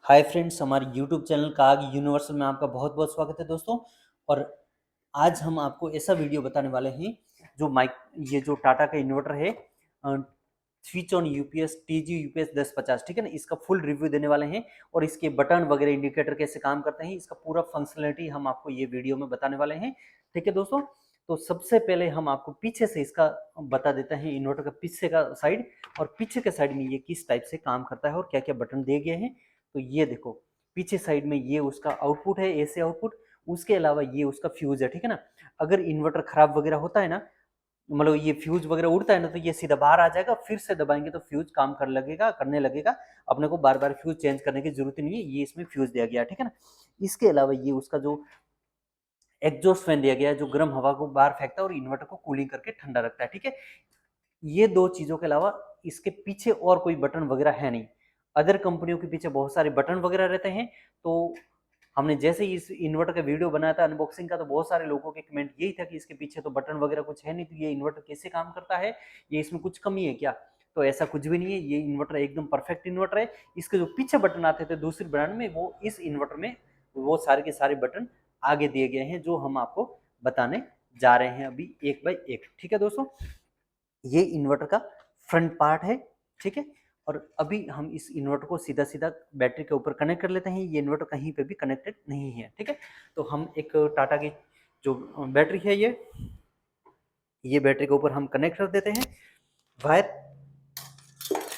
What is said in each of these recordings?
Hi friends, हमारे YouTube channel काग universal में आपका बहुत बहुत स्वागत है दोस्तों। और आज हम आपको ऐसा वीडियो बताने वाले हैं जो ये जो टाटा का इन्वर्टर है switch on UPS TG UPS 1050, ठीक है ना। इसका फुल रिव्यू देने वाले हैं और इसके बटन वगैरह इंडिकेटर कैसे काम करते हैं, इसका पूरा फंक्शनलिटी हम आपको ये वीडियो में बताने वाले हैं, ठीक है दोस्तों। तो सबसे पहले हम आपको पीछे से इसका बता देते हैं, इन्वर्टर का पीछे का साइड और पीछे के साइड में ये किस टाइप से काम करता है और क्या क्या बटन दिए गए हैं। तो ये देखो, पीछे साइड में ये उसका आउटपुट है, एसी आउटपुट। उसके अलावा ये उसका फ्यूज है, ठीक है ना। अगर इन्वर्टर खराब वगैरह होता है ना, मतलब ये फ्यूज वगैरह उड़ता है ना, तो ये सीधा बाहर आ जाएगा, फिर से दबाएंगे तो फ्यूज काम करने लगेगा। अपने को बार बार फ्यूज चेंज करने की जरूरत नहीं है, ये इसमें फ्यूज दिया गया, ठीक है ना। इसके अलावा ये उसका जो एग्जॉस्ट फैन दिया गया है, जो गर्म हवा को बाहर फेंकता है और इन्वर्टर को कूलिंग करके ठंडा रखता है, ठीक है। ये दो चीजों के अलावा इसके पीछे और कोई बटन वगैरह है नहीं। अदर कंपनियों के पीछे बहुत सारे बटन वगैरह रहते हैं। तो हमने जैसे ही इस इन्वर्टर का वीडियो बनाया था अनबॉक्सिंग का, तो बहुत सारे लोगों के कमेंट यही था कि इसके पीछे तो बटन वगैरह कुछ है नहीं, तो ये इन्वर्टर कैसे काम करता है, ये इसमें कुछ कमी है क्या। तो ऐसा कुछ भी नहीं है, ये इन्वर्टर एकदम परफेक्ट इन्वर्टर है। इसके जो पीछे बटन आते थे दूसरी ब्रांड में, वो इस इन्वर्टर में वो सारे के सारे बटन आगे दिए गए हैं, जो हम आपको बताने जा रहे हैं अभी एक बाय एक, ठीक है दोस्तों। ये इन्वर्टर का फ्रंट पार्ट है, ठीक है। और अभी हम इस इन्वर्टर को सीधा सीधा बैटरी के ऊपर कनेक्ट कर लेते हैं। ये इन्वर्टर कहीं पे भी कनेक्टेड नहीं है, ठीक है। तो हम एक टाटा की जो बैटरी है, ये बैटरी के ऊपर हम कनेक्ट कर देते हैं वायर।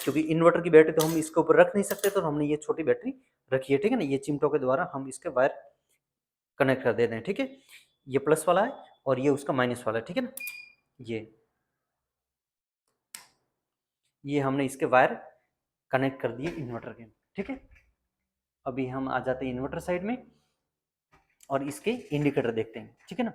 क्योंकि इन्वर्टर की बैटरी तो हम इसके ऊपर रख नहीं सकते, तो हमने ये छोटी बैटरी रखी है, ठीक है ना। ये चिमटों के द्वारा हम इसके वायर कनेक्ट कर देते हैं, ठीक है। ये प्लस वाला है और ये उसका माइनस वाला है, ठीक है ना। ये हमने इसके वायर कनेक्ट कर दिए इन्वर्टर के, ठीक है। अभी हम आ जाते हैं इन्वर्टर साइड में और इसके इंडिकेटर देखते हैं, ठीक है ना।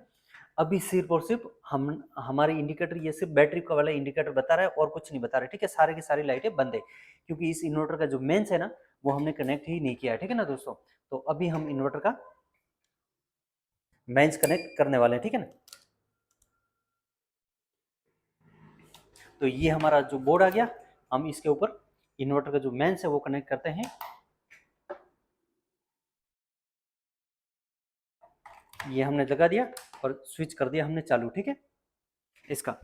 अभी सिर्फ और सिर्फ हम हमारे इंडिकेटर ये सिर्फ बैटरी का वाला इंडिकेटर बता रहा है और कुछ नहीं बता रहा है, ठीक है। सारे की सारी लाइटें बंद है, क्योंकि इस इन्वर्टर का जो मेंस है ना, वो हमने कनेक्ट ही नहीं किया है, ठीक है ना दोस्तों। तो अभी हम इन्वर्टर का मेंस कनेक्ट करने वाले हैं, ठीक है ना। तो ये हमारा जो बोर्ड आ गया, हम इसके ऊपर इन्वर्टर का जो मेंस है वो कनेक्ट करते हैं। ये हमने लगा दिया और स्विच कर दिया हमने चालू, ठीक है इसका।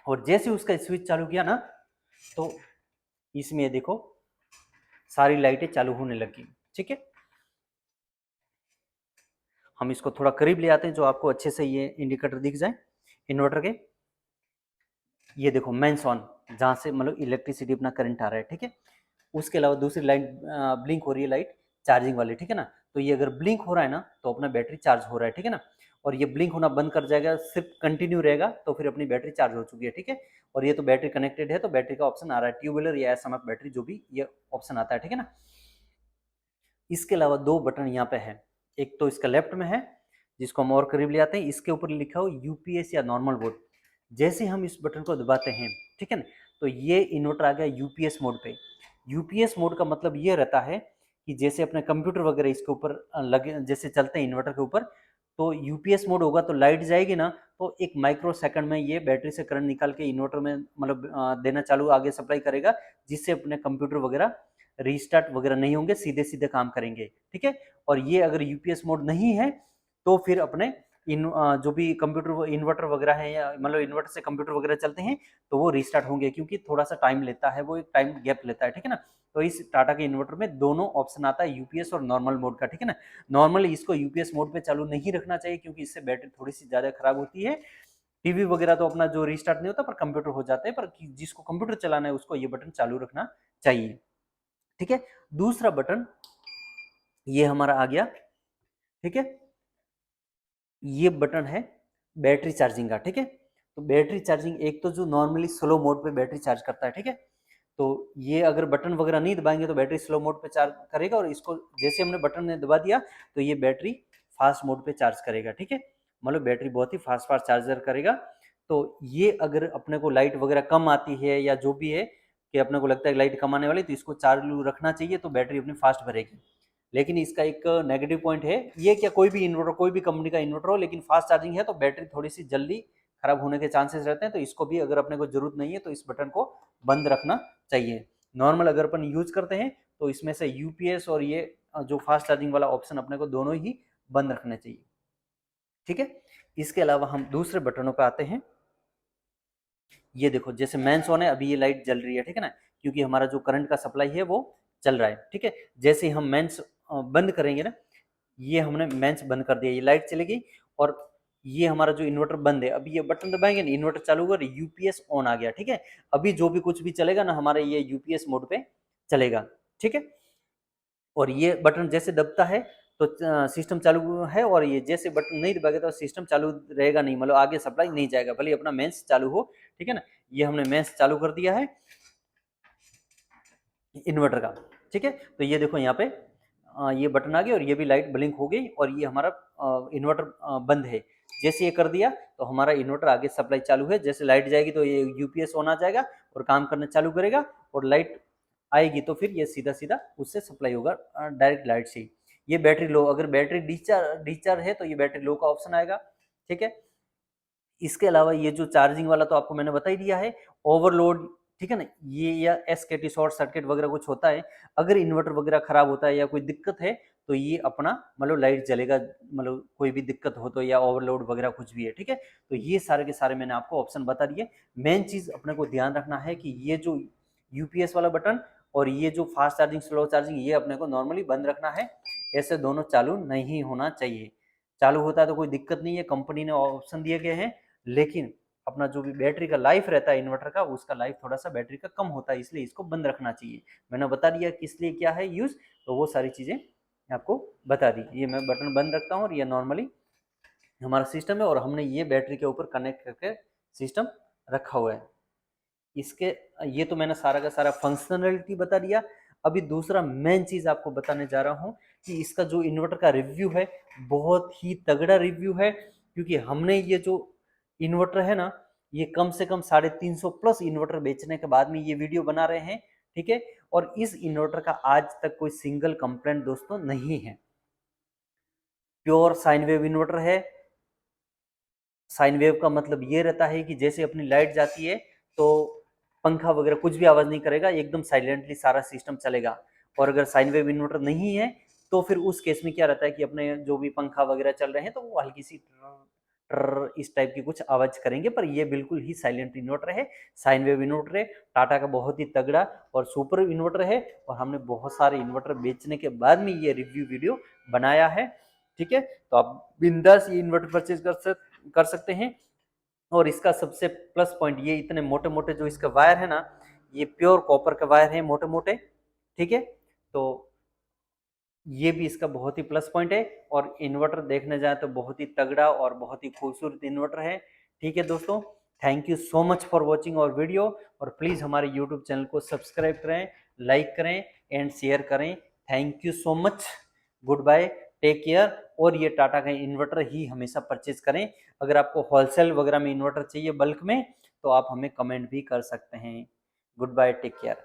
और जैसे उसका स्विच चालू किया ना, तो इसमें देखो सारी लाइटें चालू होने लगी, ठीक है। हम इसको थोड़ा करीब ले आते हैं, जो आपको अच्छे से ये इंडिकेटर दिख जाए इन्वर्टर के। ये देखो मेंस ऑन, जहां से मतलब इलेक्ट्रिसिटी अपना करंट आ रहा है, ठीक है। उसके अलावा दूसरी लाइट ब्लिंक हो रही है, लाइट चार्जिंग वाली, ठीक है ना। तो ये अगर ब्लिंक हो रहा है ना, तो अपना बैटरी चार्ज हो रहा है, ठीक है ना। और ये ब्लिंक होना बंद कर जाएगा, सिर्फ कंटिन्यू रहेगा, तो फिर अपनी बैटरी चार्ज हो चुकी है, ठीक है। और ये तो बैटरी कनेक्टेड है, तो बैटरी का ऑप्शन आ रहा है, ट्यूबुलर या एसएमएफ बैटरी, जो भी ये ऑप्शन आता है, ठीक है ना। इसके अलावा दो बटन यहाँ पे है, एक तो इसका लेफ्ट में है, जिसको हम और करीब ले आते हैं। इसके ऊपर लिखा हो यूपीएस या नॉर्मल बोर्ड। जैसे हम इस बटन को दबाते हैं, ठीक है ना, तो ये इन्वर्टर आ गया यूपीएस मोड पे। यूपीएस मोड का मतलब ये रहता है कि जैसे अपने कंप्यूटर वगैरह इसके ऊपर लगे, जैसे चलते हैं इन्वर्टर के ऊपर, तो यूपीएस मोड होगा तो लाइट जाएगी ना, तो एक माइक्रो सेकंड में ये बैटरी से करंट निकाल के इन्वर्टर में मतलब देना चालू आगे सप्लाई करेगा, जिससे अपने कंप्यूटर वगैरह रीस्टार्ट वगैरह नहीं होंगे, सीधे सीधे काम करेंगे, ठीक है। और ये अगर यूपीएस मोड नहीं है, तो फिर अपने जो भी कंप्यूटर इन्वर्टर वगैरह है, या मतलब इन्वर्टर से कंप्यूटर वगैरह चलते हैं, तो वो रीस्टार्ट होंगे, क्योंकि थोड़ा सा टाइम लेता है, वो एक टाइम गैप लेता है, ठीक है ना। तो इस टाटा के इन्वर्टर में दोनों ऑप्शन आता है, यूपीएस और नॉर्मल मोड का, ठीक है ना। नॉर्मली इसको यूपीएस मोड पे चालू नहीं रखना चाहिए, क्योंकि इससे बैटरी थोड़ी सी ज्यादा खराब होती है। टीवी वगैरह तो अपना जो रीस्टार्ट नहीं होता, पर कंप्यूटर हो जाते हैं, पर जिसको कंप्यूटर चलाना है उसको ये बटन चालू रखना चाहिए, ठीक है। दूसरा बटन ये हमारा आ गया, ठीक है। ये बटन है बैटरी चार्जिंग का, ठीक है। तो बैटरी चार्जिंग एक तो जो नॉर्मली स्लो मोड पे बैटरी चार्ज करता है, ठीक है। तो ये अगर बटन वगैरह नहीं दबाएंगे तो बैटरी स्लो मोड पे चार्ज करेगा, और इसको जैसे हमने बटन ने दबा दिया तो ये बैटरी फास्ट मोड पे चार्ज करेगा, ठीक है। मतलब बैटरी बहुत ही फास्ट फास्ट चार्जर करेगा। तो ये अगर अपने को लाइट वगैरह कम आती है या जो भी है, कि अपने को लगता है लाइट कम आने वाली, तो इसको चालू रखना चाहिए, तो बैटरी अपनी फास्ट भरेगी। लेकिन इसका एक नेगेटिव पॉइंट है ये, क्या कोई भी इन्वर्टर, कोई भी कंपनी का इन्वर्टर हो, लेकिन फास्ट चार्जिंग है तो बैटरी थोड़ी सी जल्दी खराब होने के चांसेस रहते हैं। तो इसको भी अगर अपने को जरूरत नहीं है, तो इस बटन को बंद रखना चाहिए। नॉर्मल अगर अपन यूज करते हैं तो इसमें से यूपीएस और ये जो फास्ट चार्जिंग वाला ऑप्शन अपने को दोनों ही बंद रखने चाहिए, ठीक है। इसके अलावा हम दूसरे बटनों पे आते हैं। ये देखो जैसे मेंस ऑन है, अभी ये लाइट जल रही है, ठीक है ना, क्योंकि हमारा जो करंट का सप्लाई है वो चल रहा है, ठीक है। जैसे ही हम मेंस बंद करेंगे ना, ये हमने मेंस बंद कर दिया, ये लाइट चली गई और ये हमारा जो इन्वर्टर बंद है, अभी ये बटन दबाएंगे ना, इन्वर्टर चालू होगा, यूपीएस ऑन आ गया, ठीक है। अभी जो भी कुछ भी चलेगा ना हमारा ये यूपीएस मोड पे चलेगा, ठीक है। और ये बटन जैसे दबता है तो सिस्टम चालू है, और ये जैसे बटन नहीं दबाएगा तो सिस्टम चालू रहेगा नहीं, मतलब आगे सप्लाई नहीं जाएगा, भले अपना मेंस चालू हो, ठीक है ना। ये हमने मेंस चालू कर दिया है इन्वर्टर का, ठीक है। तो ये देखो यहाँ पे ये बटन आ गया और ये भी लाइट ब्लिंक हो गई और ये हमारा इन्वर्टर बंद है। जैसे ये कर दिया तो हमारा इन्वर्टर आगे सप्लाई चालू है, जैसे लाइट जाएगी तो ये यूपीएस ऑन आ जाएगा और काम करना चालू करेगा, और लाइट आएगी तो फिर ये सीधा सीधा उससे सप्लाई होगा डायरेक्ट लाइट से। ये बैटरी लो, अगर बैटरी डिस्चार्ज है तो ये बैटरी लो का ऑप्शन आएगा, ठीक है। इसके अलावा ये जो चार्जिंग वाला तो आपको मैंने बता ही दिया है, ओवरलोड, ठीक है ना, ये या एसकेटी शॉर्ट सर्किट वगैरह कुछ होता है, अगर इन्वर्टर वगैरह खराब होता है या कोई दिक्कत है तो ये अपना मतलब लाइट जलेगा, मतलब कोई भी दिक्कत हो तो, या ओवरलोड वगैरह कुछ भी है, ठीक है। तो ये सारे के सारे मैंने आपको ऑप्शन बता दिए। मेन चीज अपने को ध्यान रखना है कि ये जो यूपीएस वाला बटन और ये जो फास्ट चार्जिंग स्लो चार्जिंग, ये अपने को नॉर्मली बंद रखना है, ऐसे दोनों चालू नहीं होना चाहिए। चालू होता है तो कोई दिक्कत नहीं है, कंपनी ने ऑप्शन दिए गए हैं, लेकिन अपना जो भी बैटरी का लाइफ रहता है इन्वर्टर का, उसका लाइफ थोड़ा सा बैटरी का कम होता है, इसलिए इसको बंद रखना चाहिए। मैंने बता दिया किस लिए क्या है यूज, तो वो सारी चीजें आपको बता दी। ये मैं बटन बंद रखता हूँ और ये नॉर्मली हमारा सिस्टम है और हमने ये बैटरी के ऊपर कनेक्ट करके सिस्टम रखा हुआ है। इसके ये तो मैंने सारा का सारा फंक्शनलिटी बता दिया। अभी दूसरा मेन चीज आपको बताने जा रहा हूँ कि इसका जो इन्वर्टर का रिव्यू है बहुत ही तगड़ा रिव्यू है, क्योंकि हमने ये जो इन्वर्टर है ना, ये कम से कम 350 प्लस इन्वर्टर बेचने के बाद में ये वीडियो बना रहे हैं, ठीक है। और इस इन्वर्टर का आज तक कोई सिंगल कंप्लेंट दोस्तों नहीं है। प्योर साइन वेव इन्वर्टर है। साइन वेव का मतलब ये रहता है कि जैसे अपनी लाइट जाती है तो पंखा वगैरह कुछ भी आवाज नहीं करेगा, एकदम साइलेंटली सारा सिस्टम चलेगा। और अगर साइन वेव इन्वर्टर नहीं है तो फिर उस केस में क्या रहता है कि अपने जो भी पंखा वगैरह चल रहे हैं तो वो हल्की सी इस टाइप की कुछ आवाज करेंगे, पर ये बिल्कुल ही साइलेंट इन्वर्टर है, साइन वेव इन्वर्टर है, टाटा का बहुत ही तगड़ा और सुपर इन्वर्टर है। और हमने बहुत सारे इन्वर्टर बेचने के बाद में ये रिव्यू वीडियो बनाया है, ठीक है। तो आप बिंदास ये इन्वर्टर परचेज कर सकते हैं। और इसका सबसे प्लस पॉइंट, ये इतने मोटे मोटे जो इसका वायर है ना, ये प्योर कॉपर का वायर है, मोटे मोटे, ठीक है। तो ये भी इसका बहुत ही प्लस पॉइंट है। और इन्वर्टर देखने जाए तो बहुत ही तगड़ा और बहुत ही खूबसूरत इन्वर्टर है, ठीक है दोस्तों। Thank you so much for watching our video, और प्लीज हमारे यूट्यूब चैनल को सब्सक्राइब करें, लाइक करें एंड शेयर करें। Thank you so much, goodbye, take care. और ये टाटा का इन्वर्टर ही हमेशा परचेज करें। अगर आपको होलसेल वगैरह में इन्वर्टर चाहिए बल्क में तो आप हमें कमेंट भी कर सकते हैं। Goodbye, take care.